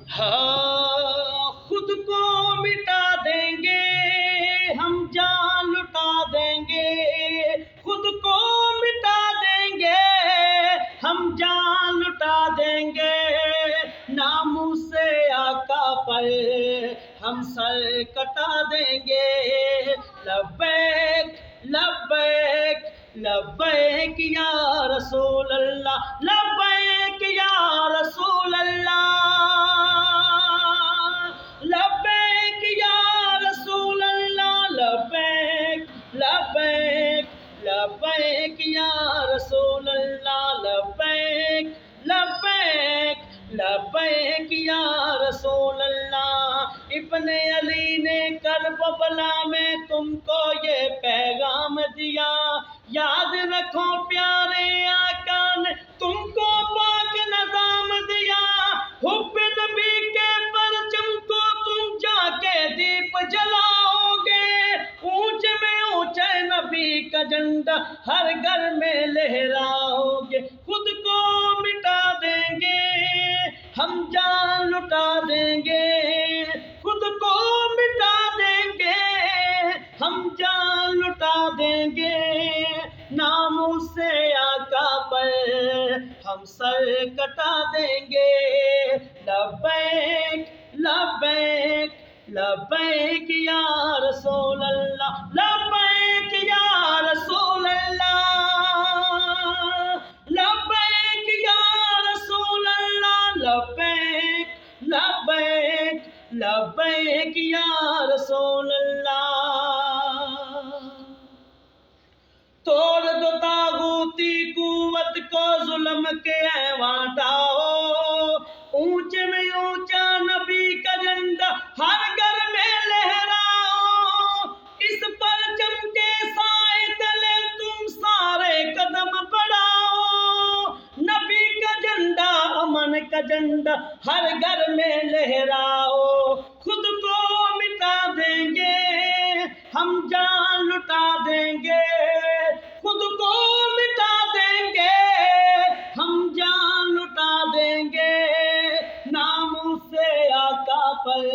ہاں خود کو مٹا دیں گے ہم جان لٹا دیں گے، خود کو مٹا دیں گے ہم جان لٹا دیں گے، ناموس آقا پر ہم سر کٹا دیں گے۔ لبیک لبیک لبیک یا رسول اللہ، لبیک یا رسول اللہ، لبیک یا رسول اللہ، لبیک لبیک لبیک یا رسول اللہ، لبیک لبیک لبیک یا رسول اللہ۔ ابن علی نے کربلا میں تم کو یہ پیغام دیا، یاد رکھو پیارے آقا نے تم کو پاک نظام دیا، حب نبی کے پرچم کو تم جا کے دیپ جلاؤ گے، اونچے میں اونچے نبی کا جھنڈا ہر گھر میں لہراؤ گے، خود کو مٹا دیں گے ہم جان لٹا دیں گے، خود کو مٹا دیں گے ہم جان لٹا دیں گے، ناموس آقا پر ہم سر کٹا دیں گے۔ لبیک لبیک لبیک یا رسول اللہ، لبیک یا رسول اللہ، لبیک یا رسول اللہ، لبیک لبیک لبیک یا رسول اللہ۔ توڑ دو طاغوتی قوت کو، ظلم کے ایواں ڈھاؤ، اونچے میں اونچا نبی کا جھنڈا ہر گھر میں لہراؤ، اس پرچم کے سائے تلے تم سارے قدم بڑھاؤ، نبی کا جھنڈا امن کا جھنڈا ہر گھر میں لہراؤ، خود کو مٹا دیں گے ہم جان لٹا دیں گے، خود کو مٹا دیں گے ہم جان لٹا دیں گے، ناموس آقا پر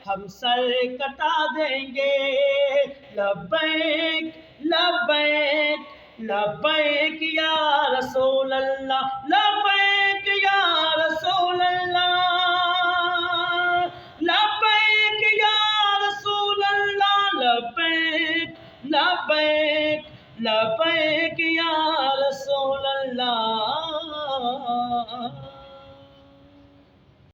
ہم سر کٹا دیں گے۔ لبیک لبیک لبیک یا رسول اللہ، لبیک یا رسول اللہ، لبیک یا رسول اللہ، لبیک لبیک لبیک